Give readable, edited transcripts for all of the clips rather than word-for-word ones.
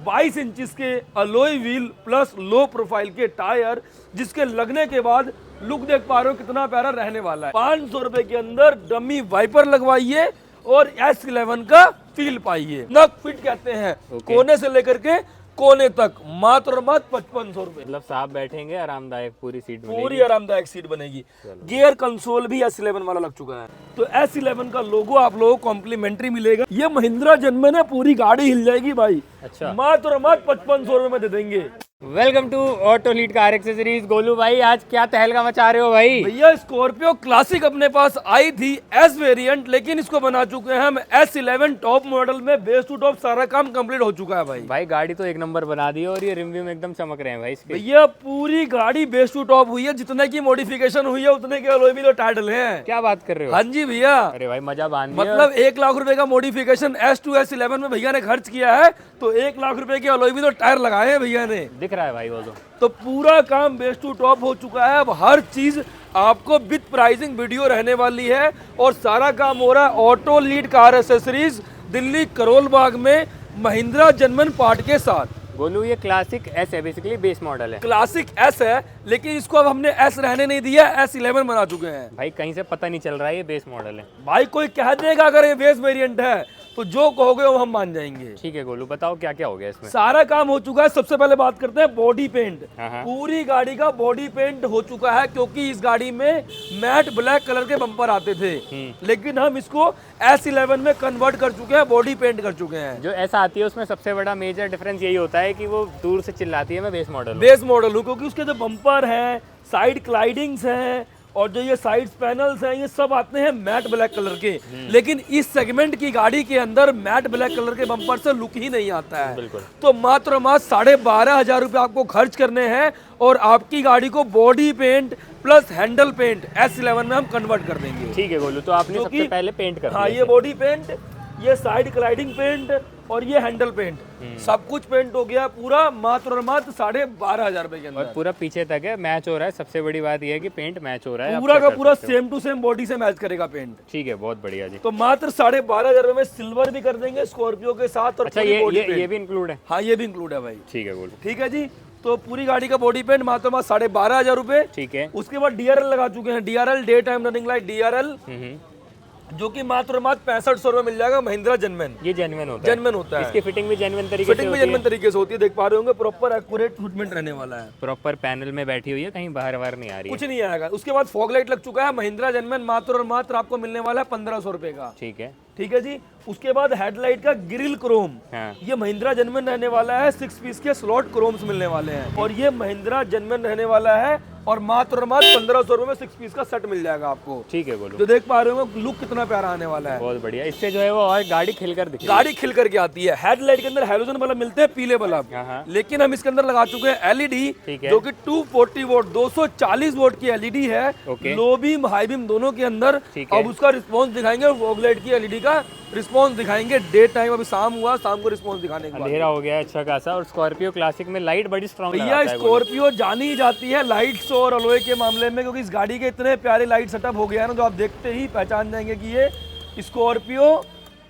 22 inches के alloy wheel plus low profile के tyre, जिसके लगने के बाद लुक देख पा रहे हो कितना प्यारा रहने वाला है। 500 रुपए के अंदर डमी वाइपर लगवाइए और S11 का फील पाइए। नग फिट कहते हैं, कोने से लेकर के कोने तक मात्र 5500 रुपए। मतलब साहब बैठेंगे आरामदायक, पूरी सीट पूरी आरामदायक सीट बनेगी। गियर कंसोल भी S11 वाला लग चुका है, तो S11 का लोगो आप लोगों को कॉम्प्लीमेंट्री मिलेगा। ये महिंद्रा जन्मन है, पूरी गाड़ी हिल जाएगी भाई। अच्छा, मात्र 5500 रुपए में दे देंगे। Welcome to auto lead car accessories. Golu भाई आज क्या तहलका मचा रहे हो भाई? भैया स्कॉर्पियो क्लासिक अपने पास आई थी एस वेरिएंट, लेकिन इसको बना चुके हैं हम S11 टॉप मॉडल में। बेस टू टॉप सारा काम कंप्लीट हो चुका है भाई। गाड़ी तो एक नंबर बना दी है और ये रिम में एकदम चमक रहे हैं भाई इसके। भैया पूरी गाड़ी बेस टू टॉप हुई है, जितने की मॉडिफिकेशन हुई है उतने के अलॉय व्हील और टायर डले हैं। क्या बात कर रहे हो? हाँ जी भैया। अरे भाई मजा बांध दिया। मतलब 1 लाख रुपए का मॉडिफिकेशन S2 S11 में भैया ने खर्च किया है, तो 1 लाख रुपए के अलॉय व्हील और टायर लगाए हैं भैया ने। दिख रहा है भाई वो तो पूरा काम बेस टू टॉप हो चुका है। अब हर चीज आपको विद प्राइसिंग वीडियो रहने वाली है और सारा काम हो रहा है auto lead car accessories Delhi Karol Bagh में महिंद्रा जन्मन पार्ट के साथ। गोलू ये क्लासिक एस है, बेसिकली बेस मॉडल है। क्लासिक एस है, लेकिन इसको अब हमने एस रहने नहीं दिया, S11 बना चुके हैं भाई। कहीं से पता नहीं चल रहा है ये बेस मॉडल है भाई। कोई कह देगा अगर ये बेस वेरिएंट है तो जो कहोगे वो हम मान जाएंगे। ठीक है गोलू, बताओ क्या क्या हो गया इसमें? सारा काम हो चुका है। सबसे पहले बात करते हैं बॉडी पेंट। हाँ। पूरी गाड़ी का बॉडी पेंट हो चुका है, क्योंकि इस गाड़ी में मैट ब्लैक कलर के बम्पर आते थे, लेकिन हम इसको S11 में कन्वर्ट कर चुके हैं, बॉडी पेंट कर चुके हैं। जो ऐसा आती है उसमें सबसे बड़ा मेजर डिफरेंस यही होता है कि वो दूर से चिल्लाती है मैं बेस मॉडल हूँ, क्योंकि उसके जो बम्पर हैं, साइड क्लाइडिंग्स हैं और जो ये साइड पैनल्स हैं, ये सब आते हैं मैट ब्लैक कलर के। लेकिन इस सेगमेंट की गाड़ी के अंदर मैट ब्लैक कलर के बम्पर से लुक ही नहीं आता है। बिल्कुल। तो मात्र 12,500 रुपए आपको खर्च करने हैं और आपकी गाड़ी को body paint plus handle paint S11 में हम कन्वर्ट कर देंगे। ठीक है गोलू, तो आपने सबसे पहले पेंट कर हाँ, ये बॉडी पेंट, ये साइड क्लाइडिंग पेंट और ये हैंडल पेंट, सब कुछ पेंट हो गया पूरा मात्र और मात्र 12,500 रुपए के अंदर। और पूरा पीछे तक है, मैच हो रहा है। सबसे बड़ी बात यह है कि पेंट मैच हो रहा है, पूरा का पूरा सेम टू सेम बॉडी से मैच करेगा पेंट। ठीक है, बहुत बढ़िया जी। तो मात्र 12,500 रुपए में सिल्वर भी कर देंगे स्कॉर्पियो के साथ। और अच्छा, ये भी इंक्लूड है? हाँ, ये भी इंक्लूड है भाई। ठीक है गोलू। ठीक है जी। तो पूरी गाड़ी का बॉडी पेंट मात्र 12,500 रुपए। ठीक है। उसके बाद DRL लगा चुके हैं, DRL day time running light DRL, जो कि मात्र 6500 रुपए मिल जाएगा महिंद्रा जन्मन। ये जेन्युइन होता है। इसकी फिटिंग भी जेन्युइन तरीके से होती है। देख पा रहे होंगे प्रॉपर एक्यूरेट फिटमेंट रहने वाला है। प्रॉपर पैनल में बैठी हुई है, कहीं बाहर नहीं आ रही है। कुछ नहीं आएगा। उसके बाद फॉग लाइट लग चुका है। महिंद्रा जन्मन मात्र और मात्र आपको मिलने वाला है 1500 रुपए का। ठीक है। ठीक है जी। उसके बाद हेडलाइट का ग्रिल क्रोम, हाँ। ये महिंद्रा जन्मन रहने वाला है। 6 पीस के स्लॉट क्रोम्स मिलने वाले हैं और ये महिंद्रा जन्मन रहने वाला है और मात्र 1500 रुपए में 6 पीस का सेट मिल जाएगा आपको। ठीक है बोलो। जो देख पा रहे हो लुक कितना प्यारा आने वाला है। बहुत बढ़िया। इससे जो है वो और गाड़ी खिलकर दिखे। गाड़ी खिल करके आती है। हेडलाइट के अंदर हैलोजन बल्ब मिलते हैं, पीले बल्ब, लेकिन हम इसके अंदर लगा चुके हैं LED, जो कि 240 वोल्ट 240 वोल्ट की LED है। लो बीम हाई बीम दोनों के अंदर। अब उसका रिस्पॉन्स दिखाएंगे, फॉग लाइट की LED का रिस्पॉन्स दिखाएंगे डे टाइम। अभी शाम हुआ, शाम को रिस्पॉन्स दिखाने के बाद अंधेरा हो गया अच्छा खासा। और स्कॉर्पियो क्लासिक में लाइट बड़ी स्ट्रॉन्ग भैया, स्कॉर्पियो जानी जाती है लाइट्स और अलॉय के मामले में, क्योंकि इस गाड़ी के इतने प्यारे लाइट सेटअप हो गया है ना, जो आप देखते ही पहचान जाएंगे कि ये स्कॉर्पियो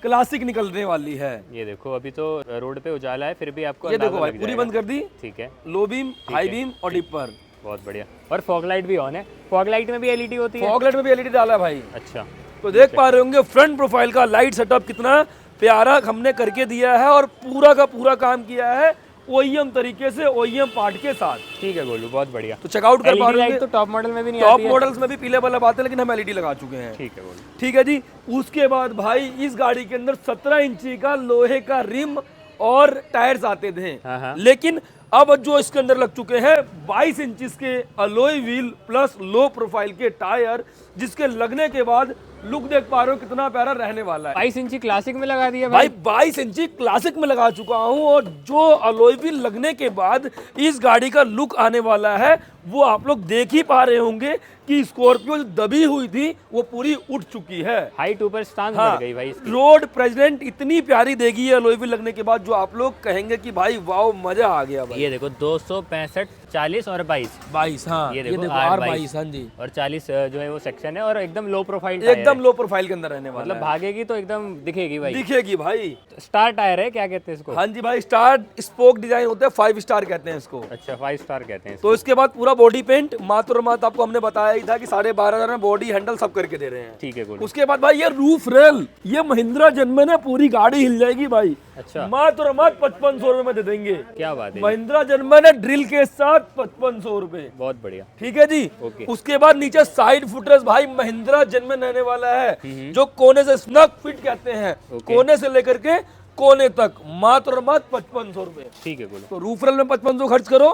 क्लासिक निकलने वाली है। ये देखो, अभी तो रोड पे उजाला है, फिर भी आपको ये देखो भाई, पूरी बंद कर दी। ठीक है। लो बीम, हाई बीम और डिपर। बहुत बढ़िया। और फॉग लाइट भी ऑन है। फॉग लाइट में भी LED होती है? फॉग लाइट में भी LED डाला है भाई। अच्छा। तो देख पा रहे होंगे फ्रंट प्रोफाइल का लाइट सेटअप कितना प्यारा हमने करके दिया है और पूरा का पूरा काम किया है OEM तरीके से, OEM पार्ट के साथ। ठीक है गोलू, बहुत बढ़िया। तो चेकआउट कर पा रहे हैं। तो टॉप मॉडल में भी नहीं आती है? टॉप मॉडल्स में भी पीले बल्ब आते हैं, लेकिन हम LED लगा चुके हैं। ठीक है गोलू। ठीक है जी। उसके बाद भाई इस गाड़ी के अंदर 17 इंची का लोहे का रिम और टायर्स आते थे, लेकिन अब जो इसके अंदर लग चुके हैं 22 इंचिस के alloy wheel plus low profile के टायर, जिसके लगने के बाद लुक देख पा रहे हो कितना प्यारा रहने वाला है। 22 इंची क्लासिक में लगा दिया भाई। 22 इंची क्लासिक में लगा चुका हूं और जो अलॉय व्हील लगने के बाद इस गाड़ी का लुक आने वाला है वो आप लोग देख ही पा रहे होंगे कि स्कॉर्पियो जो दबी हुई थी वो पूरी उठ चुकी है। हाइट ऊपर स्टांस हाँ, बढ़ गई भाई इसकी। रोड प्रेजेंट इतनी प्यारी देगी है अलॉय व्हील लगने के बाद, जो आप लोग कहेंगे कि भाई वाओ मजा आ गया भाई। ये देखो 265, 40 और 22। हाँ, ये देखो R22 हाँ जी, और 40 जो है वो सेक्शन है और एकदम लो प्रोफाइल एकदम लो प्रोफाइल के अंदर रहने वाला मतलब भागेगी तो एकदम दिखेगी भाई। दिखेगी भाई। स्टार टायर है, क्या कहते हैं इसको? हाँ जी भाई, स्टार स्पोक डिजाइन होते हैं, 5 स्टार कहते हैं इसको। अच्छा 5 स्टार कहते हैं। तो इसके बाद पूरा बॉडी पेंट मात्र और मात्र आपको हमने बताया ही था कि 12,500 में बॉडी हैंडल सब करके दे रहे हैं। ठीक है गोलू। उसके बाद भाई ये रूफ रेल, ये महिंद्रा जन्मे ने पूरी गाड़ी हिल जाएगी भाई। अच्छा मात्र और मात्र 5500 रुपए में दे देंगे। क्या बात है, महिंद्रा जन्मे ने ड्रिल के साथ 5500 रुपए। बहुत बढ़िया। ठीक है जी। ओके। उसके बाद नीचे साइड फुटरेस्ट भाई महिंद्रा जन्मे रहने वाला है, जो कोने से स्नग फिट कहते हैं, कोने से लेकर के कोने तक मात्र और मात्र 5500 रुपए। ठीक है गोलू। तो रूफ रेल में 5500 खर्च करो,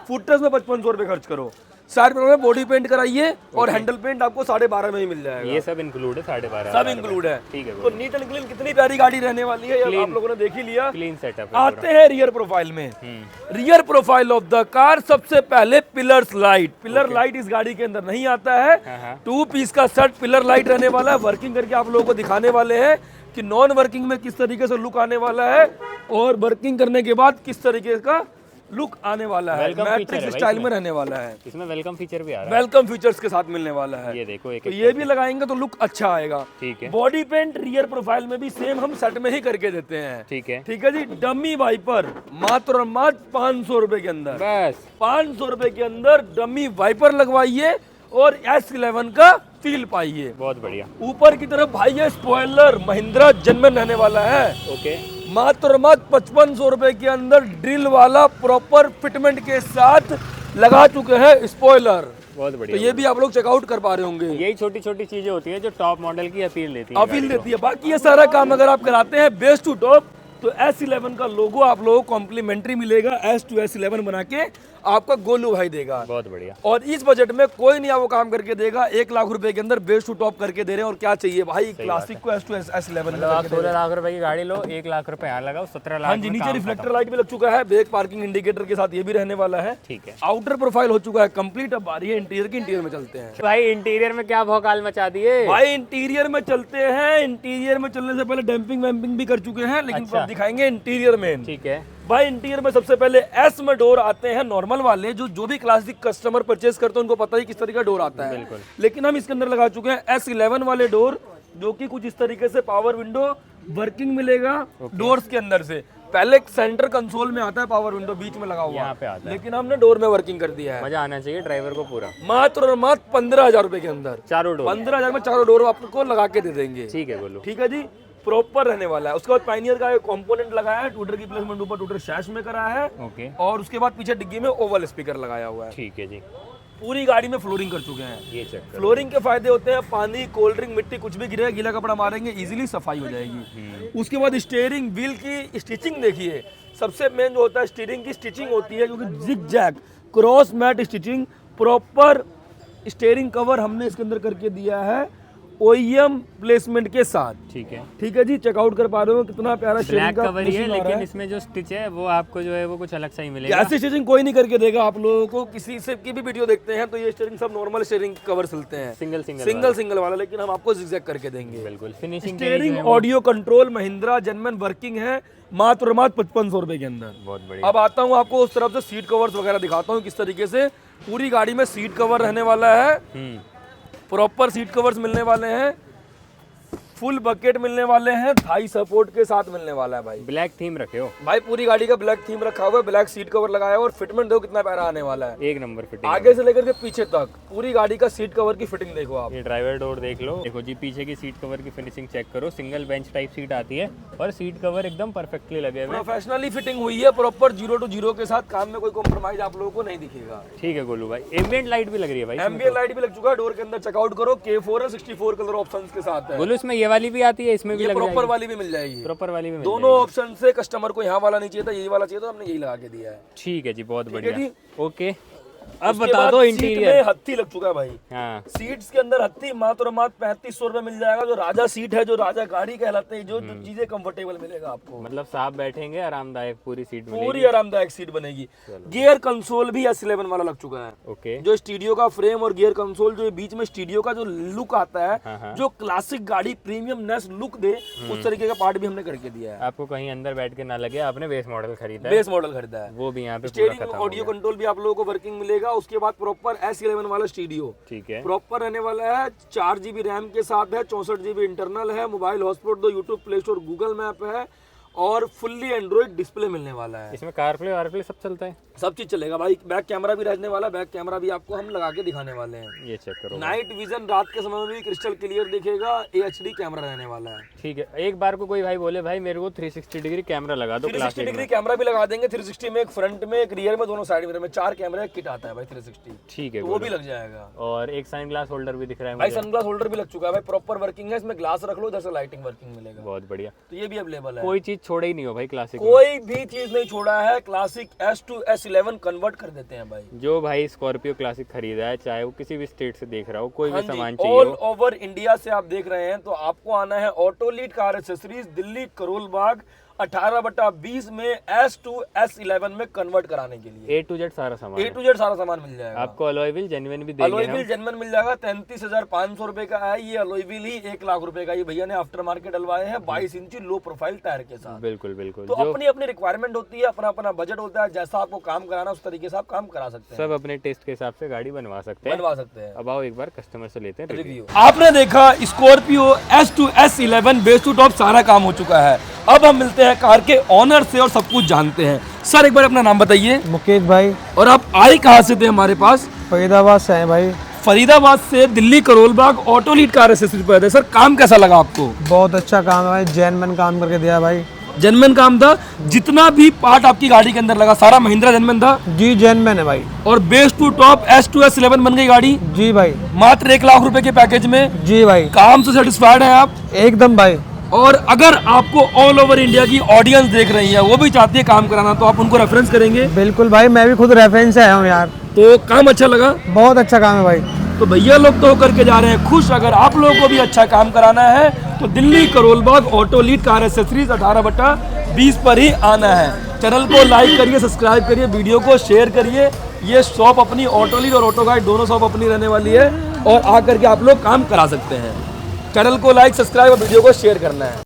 फुटरेस्ट में 5500 रुपए खर्च करो, साइड में बॉडी पेंट कराइए और हैंडल पेंट आपको 12.5 में ही मिल जाएगा। ये सब इंक्लूड है 12.5 सब इंक्लूड है। ठीक है। तो नीट एंड क्लीन कितनी प्यारी गाड़ी रहने वाली है, ये आप लोगों ने देख ही लिया। Clean setup. आते हैं रियर प्रोफाइल में। Rear profile of the car, सबसे पहले पिलर्स लाइट। पिलर लाइट इस गाड़ी के अंदर नहीं आता है। 2 पीस का सेट पिलर लाइट रहने वाला है। वर्किंग करके आप लोगों को दिखाने वाले हैं कि नॉन वर्किंग में किस तरीके से लुक आने वाला है और वर्किंग करने के बाद किस तरीके का लुक आने वाला है। मैट्रिक्स स्टाइल में रहने वाला है। इसमें वेलकम फीचर भी आ रहा है। वेलकम फीचर्स के साथ मिलने वाला है। ये देखो एक तो ये भी लगाएंगे तो लुक अच्छा आएगा। ठीक है। बॉडी पेंट रियर प्रोफाइल में भी सेम हम सेट में ही करके देते हैं। ठीक है। ठीक है जी। डमी वाइपर मात्र और मात्र 500 रुपए के अंदर, बस 500 रुपए के अंदर डमी वाइपर लगवाइए और S11 का फील पाइए। बहुत बढ़िया। ऊपर की तरफ भाई ये स्पॉइलर महिंद्रा जन्मन रहने वाला है। ओके। मात्र और मात्र 5500 रुपए के अंदर ड्रिल वाला प्रॉपर फिटमेंट के साथ लगा चुके हैं स्पॉइलर। बहुत बढ़िया। तो ये भी आप लोग चेकआउट कर पा रहे होंगे। यही छोटी छोटी चीजें होती है जो टॉप मॉडल की अपील देती है। अपील देती है। बाकी ये सारा काम अगर आप कराते हैं बेस टू टॉप, तो S11 का लोगो आप लोगों को कॉम्प्लीमेंट्री मिलेगा। S to S11 बना के आपका गोलू भाई देगा। बहुत बढ़िया। और इस बजट में कोई नहीं आपको काम करके देगा। 1 लाख रुपए के अंदर बेस टू टॉप करके दे रहे हैं। और क्या चाहिए भाई, क्लासिक को S to S11 मतलब आप 16 लाख रुपए की गाड़ी लो, 1 लाख रुपए यहाँ लगाओ, 17 लाख। हाँ जी। नीचे रिफ्लेक्टर लाइट भी लग चुका है, ब्रेक पार्किंग इंडिकेटर के साथ ये भी रहने वाला है। ठीक है। आउटर प्रोफाइल हो चुका है कंप्लीट। अब बारी है इंटीरियर की। इंटीरियर में चलते हैं भाई। इंटीरियर में क्या भौकाल मचा दिए भाई। इंटीरियर में चलते हैं। इंटीरियर में चलने से पहले डैम्पिंग वैम्पिंग भी कर चुके हैं, लेकिन अब दिखाएंगे इंटीरियर में। ठीक है भाई। इंटीरियर में सबसे पहले S में डोर आते हैं नॉर्मल वाले, जो भी क्लासिक कस्टमर परचेज करते हैं उनको पता ही किस तरीके का डोर आता है। बिल्कुल। लेकिन हम इसके अंदर लगा चुके हैं S11 वाले डोर, जो कि कुछ इस तरीके से पावर विंडो वर्किंग मिलेगा डोर्स के अंदर से। पहले सेंटर कंसोल में आता है पावर विंडो, बीच में लगा हुआ यहाँ पे आता है। लेकिन हमने डोर में वर्किंग कर दिया है। मजा आना चाहिए ड्राइवर को पूरा। मात्र और मात्र 15,000 रुपए के अंदर चारों डोर। 15,000 में चारों डोर आपको लगा के दे देंगे। ठीक है बोलो। ठीक है जी। प्रॉपर रहने वाला है। उसके बाद पाइनियर का एक कंपोनेंट लगाया है, टूटर की प्लेसमेंट ऊपर टूटर शैश में करा है। ओके। और उसके बाद पीछे डिग्गी में ओवल स्पीकर लगाया हुआ है। ठीक है जी। पूरी गाड़ी में फ्लोरिंग कर चुके हैं। ये चेक करो। फ्लोरिंग के फायदे होते हैं, पानी कोल्ड ड्रिंक मिट्टी कुछ भी गिरेगा, गीला कपड़ा मारेंगे इजीली सफाई हो जाएगी। उसके बाद स्टीयरिंग व्हील की स्टिचिंग देखिए। सबसे मेन जो होता है स्टीयरिंग की स्टिचिंग होती है, क्योंकि zig zag cross mat stitching. Proper steering cover हमने इसके अंदर करके दिया है OEM प्लेसमेंट के साथ। ठीक है। ठीक है जी। चेकआउट कर पा रहे हो कितना प्यारा शेडिंग ब्लैक का कवर ही है, फिनिशिंग आ रहा लेकिन है। इसमें जो स्टिच है वो आपको जो है वो कुछ अलग सा ही मिलेगा। ऐसी स्टिचिंग कोई नहीं करके देगा आप लोगों को। किसी से की भी वीडियो देखते हैं तो ये स्टीयरिंग सब नॉर्मल स्टीयरिंग कवर सिलते हैं, सिंगल वाला, लेकिन हम आपको जिगजैग करके देंगे। बिल्कुल। Finishing steering audio control Mahindra जन्मन वर्किंग है मात्र और मात्र 5500 रुपए के अंदर। बहुत बढ़िया। अब आता हूँ आपको उस तरफ से सीट कवर्स वगैरह दिखाता हूँ किस तरीके से पूरी गाड़ी में सीट कवर रहने वाला है। प्रॉपर सीट कवर्स मिलने वाले हैं, फुल बकेट मिलने वाले हैं, थाई सपोर्ट के साथ मिलने वाला है भाई। ब्लैक थीम रखे हो भाई। पूरी गाड़ी का ब्लैक थीम रखा हुआ है, ब्लैक सीट कवर लगाया हुआ और फिटमेंट देखो कितना प्यारा आने वाला है। एक नंबर फिटिंग। आगे से लेकर के पीछे तक पूरी गाड़ी का सीट कवर की फिटिंग देखो आप। ये ड्राइवर डोर देख लो। देखो जी पीछे की सीट कवर की फिनिशिंग चेक करो। सिंगल बेंच टाइप सीट आती है और सीट कवर एकदम परफेक्टली लगे हुए। प्रोफेशनली फिटिंग हुई है प्रॉपर 0 to 0 के साथ। काम में कोई कॉम्प्रोमाइज आप लोगों को नहीं दिखेगा। ठीक है गोलू भाई। एम्बिएंट लाइट भी लग रही है भाई। एम्बिएंट लाइट भी लग चुका है डोर के अंदर। चेकआउट करो। K4 है, 64 कलर ऑप्शंस के साथ है। गोलू इसमें ये वाली भी आती है, इसमें भी ये लग प्रॉपर जाएगी। वाली भी मिल जाएगी। प्रॉपर वाली भी मिल दोनों ऑप्शन से कस्टमर को यहाँ वाला नहीं चाहिए था, यही वाला चाहिए तो हमने यही लगा के दिया है। ठीक है जी। बहुत बढ़िया। जी। ओके। अब उसके बता बाद दो सीट इंटीरियर। में हत्ती लग चुका है भाई। हाँ सीट्स के अंदर हत्ती मात्र और मात्र 3500 रुपए मिल जाएगा। जो राजा सीट है, जो राजा गाड़ी कहलाते हैं, जो चीजें कंफर्टेबल मिलेगा आपको, मतलब साहब बैठेंगे, आरामदायक पूरी सीट पूरी मिलेगी। आरामदायक सीट बनेगी। गियर कंसोल भी S11 वाला लग चुका है। ओके जो स्टूडियो का फ्रेम और गियर कंसोल, जो बीच में स्टूडियो का जो लुक आता है, हाँ। जो क्लासिक गाड़ी प्रीमियमनेस लुक दे, उस तरीके का पार्ट भी हमने करके दिया है। आपको कहीं अंदर बैठ के ना लगे आपने बेस मॉडल खरीदा है, बेस मॉडल खरीदा है। वो भी यहाँ पे पूरा स्टीयरिंग खत्म हो ऑडियो गया। कंट्रोल भी आप लोगों को वर्किंग मिलेगा। उसके बाद प्रॉपर S11 वाला स्टूडियो ठीक है। प्रॉपर रहने वाला है। 4 GB रैम के साथ है, 64 GB इंटरनल है, मोबाइल हॉटस्पॉट दो, YouTube, play store, Google map है और फुल्ली एंड्रॉइड डिस्प्ले मिलने वाला है। इसमें कारप्ले वारप्ले सब चलता है? सब चीज चलेगा भाई। बैक कैमरा भी रहने वाला, बैक कैमरा भी आपको हम लगा के दिखाने वाले हैं। ये चेक करो। नाइट विजन, रात के समय में भी क्रिस्टल क्लियर दिखेगा। HD कैमरा रहने वाला है। ठीक है। एक बार को कोई भाई बोले भाई मेरे को 360 डिग्री कैमरा लगा दो 360 क्लासिक डिग्री में, कैमरा भी लगा देंगे। 360 में एक फ्रंट में, एक रियर में, दोनों साइड में 4 कैमरे किट आता है भाई 360। ठीक है तो वो भी लग जाएगा। और एक सन ग्लास होल्डर भी दिख रहा है भाई मुझे। सनग्लास होल्डर भी लग चुका है भाई। प्रॉपर वर्किंग है। इसमें ग्लास रख लो, इधर से लाइटिंग वर्किंग मिलेगा। बहुत बढ़िया। तो ये भी अवेलेबल है। कोई चीज छोड़े ही नहीं हो भाई क्लासिक में। कोई भी चीज नहीं छोड़ा है। Classic S to S11 convert कर देते हैं भाई। जो भाई स्कॉर्पियो क्लासिक खरीदा है, चाहे वो किसी भी स्टेट से देख रहा हो, कोई भी सामान चाहिए ऑल हो, ओवर इंडिया से आप देख रहे हैं तो आपको आना है auto lead car accessories, Delhi Karol Bagh, 18/20 में S to S11 में कन्वर्ट कराने के लिए। A to Z सारा सामान A है। to Z सारा सामान मिल जाएगा। आपको अलॉय व्हील जेन्युइन भी अलॉय देंगे व्हील हम। जेन्युइन मिल जाएगा। 33,500 रुपए का है ये अलॉय व्हील ही। 1 लाख रुपए का ये भैया ने आफ्टर मार्केट डलवाए हैं 22 इंची लो प्रोफाइल टायर के साथ। बिल्कुल बिल्कुल। तो जो अपनी अपनी रिक्वायरमेंट होती है, अपना अपना बजट होता है। जैसा आपको काम कराना उस तरीके से आप काम करा सकते हैं, सब अपने टेस्ट के हिसाब से गाड़ी बनवा सकते हैं। बनवा सकते हैं। अब आओ एक बार कस्टमर से लेते हैं रिव्यू। आपने देखा Scorpio S to S11 base to top सारा काम हो चुका है। अब हम मिलते हैं कार के ऑनर से और सब कुछ जानते हैं। सर एक बार अपना नाम बताइए। मुकेश भाई, और आप आए कहाँ से थे हमारे पास? फरीदाबाद से हैं भाई। फरीदाबाद से दिल्ली करोल बाग ऑटो लीड कार एक्सेसरीज पर थे। सर काम कैसा लगा आपको? बहुत अच्छा काम है भाई, जेन्युइन काम करके दिया भाई। जेन्युइन काम था। जितना भी पार्ट आपकी गाड़ी के अंदर लगा सारा महिंद्रा जेन्युइन था। जी जेन्युइन है भाई। और base to top S to S11 बन गई गाड़ी जी भाई। मात्र 1 लाख रुपए के पैकेज में। जी भाई, काम से सेटिस्फाइड है आप? एकदम भाई। और अगर आपको ऑल ओवर इंडिया की ऑडियंस देख रही है, वो भी चाहती है काम कराना, तो आप उनको रेफरेंस करेंगे? बिल्कुल भाई, मैं भी खुद रेफरेंस से आया हूँ यार। तो काम अच्छा लगा? बहुत अच्छा काम है भाई। तो भैया लोग तो करके जा रहे हैं खुश। अगर आप लोगों को भी अच्छा काम कराना है तो दिल्ली करोल बाग ऑटो लीड कार एक्सेसरीज 18/20 पर ही आना है। चैनल को लाइक करिए, सब्सक्राइब करिए, वीडियो को शेयर करिए। ये शॉप अपनी ऑटो लीड और ऑटो गाइड दोनों शॉप अपनी रहने वाली है और आकर के आप लोग काम करा सकते हैं। चैनल को लाइक, सब्सक्राइब और वीडियो को शेयर करना है।